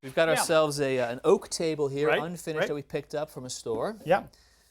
We've got ourselves an oak table here, Right, unfinished, right. that we picked up from a store. Yeah.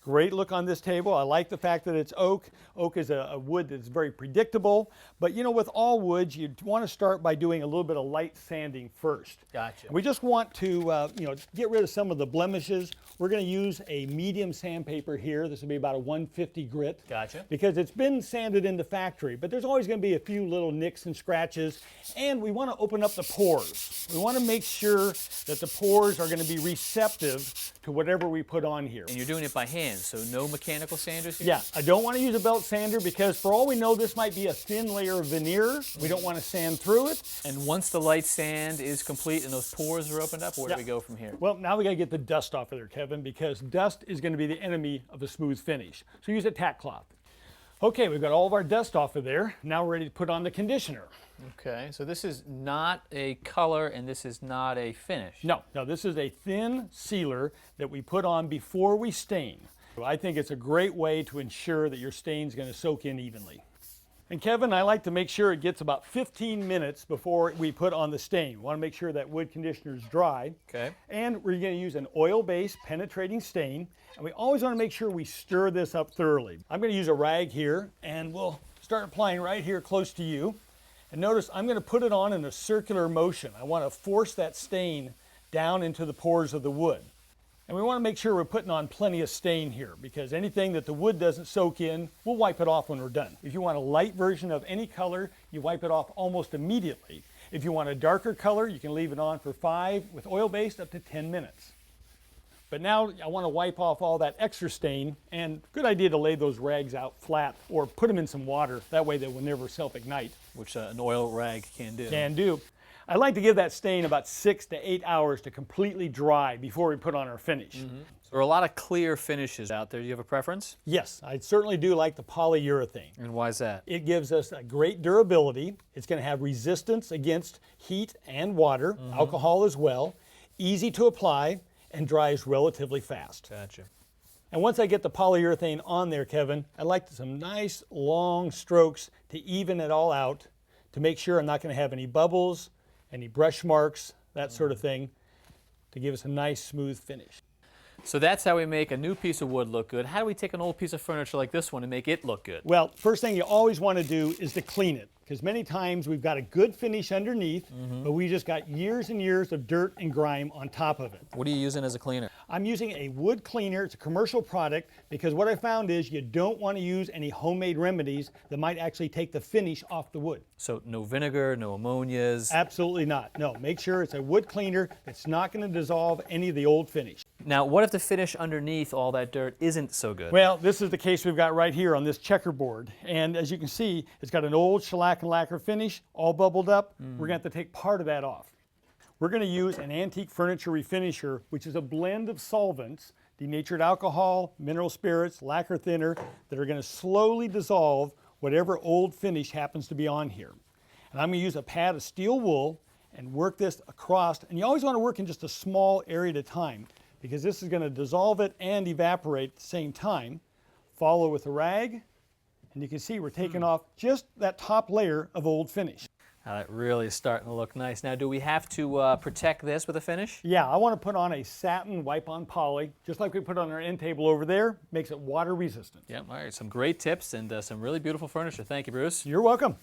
Great look on this table. I like the fact that it's oak. Oak is a wood that's very predictable, but you know, with all woods, you want to start by doing a little bit of light sanding first. Gotcha. We just want to, get rid of some of the blemishes. We're going to use a medium sandpaper here. This will be about a 150 grit. Gotcha. Because it's been sanded in the factory, but there's always going to be a few little nicks and scratches, and we want to open up the pores. We want to make sure that the pores are going to be receptive to whatever we put on here. And you're doing it by hand, so no mechanical sanders here? Yeah, I don't want to use a belt sander because for all we know, this might be a thin layer of veneer. We don't want to sand through it. And once the light sand is complete and those pores are opened up, where do we go from here? Well, now we got to get the dust off of there, Kevin, because dust is going to be the enemy of a smooth finish. So use a tack cloth. Okay, we've got all of our dust off of there. Now we're ready to put on the conditioner. Okay, so this is not a color and this is not a finish. No, this is a thin sealer that we put on before we stain. I think it's a great way to ensure that your stain's going to soak in evenly. And Kevin, I like to make sure it gets about 15 minutes before we put on the stain. We want to make sure that wood conditioner is dry. Okay. And we're going to use an oil-based penetrating stain. And we always want to make sure we stir this up thoroughly. I'm going to use a rag here, and we'll start applying right here close to you. And notice I'm going to put it on in a circular motion. I want to force that stain down into the pores of the wood. And we want to make sure we're putting on plenty of stain here, because anything that the wood doesn't soak in, we'll wipe it off when we're done. If you want a light version of any color, you wipe it off almost immediately. If you want a darker color, you can leave it on for 5, with oil-based up to 10 minutes. But now I want to wipe off all that extra stain, and good idea to lay those rags out flat or put them in some water. That way they will never self-ignite. Which an oil rag can do. Can do. I like to give that stain about 6 to 8 hours to completely dry before we put on our finish. So there are a lot of clear finishes out there. Do you have a preference? Yes, I certainly do like the polyurethane. And why is that? It gives us a great durability. It's going to have resistance against heat and water, alcohol as well, easy to apply, and dries relatively fast. Gotcha. And once I get the polyurethane on there, Kevin, I like some nice long strokes to even it all out, to make sure I'm not going to have any bubbles, any brush marks, that sort of thing, to give us a nice smooth finish. So that's how we make a new piece of wood look good. How do we take an old piece of furniture like this one and make it look good? Well, first thing you always want to do is to clean it, because many times we've got a good finish underneath, but we just got years and years of dirt and grime on top of it. What are you using as a cleaner? I'm using a wood cleaner. It's a commercial product, because what I found is you don't want to use any homemade remedies that might actually take the finish off the wood. So no vinegar, no ammonias. Absolutely not. No, make sure it's a wood cleaner that's not going to dissolve any of the old finish. Now, what if the finish underneath all that dirt isn't so good? Well, this is the case we've got right here on this checkerboard. And as you can see, it's got an old shellac and lacquer finish, all bubbled up. We're going to have to take part of that off. We're going to use an antique furniture refinisher, which is a blend of solvents, denatured alcohol, mineral spirits, lacquer thinner, that are going to slowly dissolve whatever old finish happens to be on here. And I'm going to use a pad of steel wool and work this across. And you always want to work in just a small area at a time, because this is going to dissolve it and evaporate at the same time. Follow with a rag, and you can see we're taking off just that top layer of old finish. Now that really is starting to look nice. Now, do we have to protect this with a finish? Yeah, I want to put on a satin wipe-on poly, just like we put on our end table over there. Makes it water resistant. Yep, all right, some great tips and some really beautiful furniture. Thank you, Bruce. You're welcome.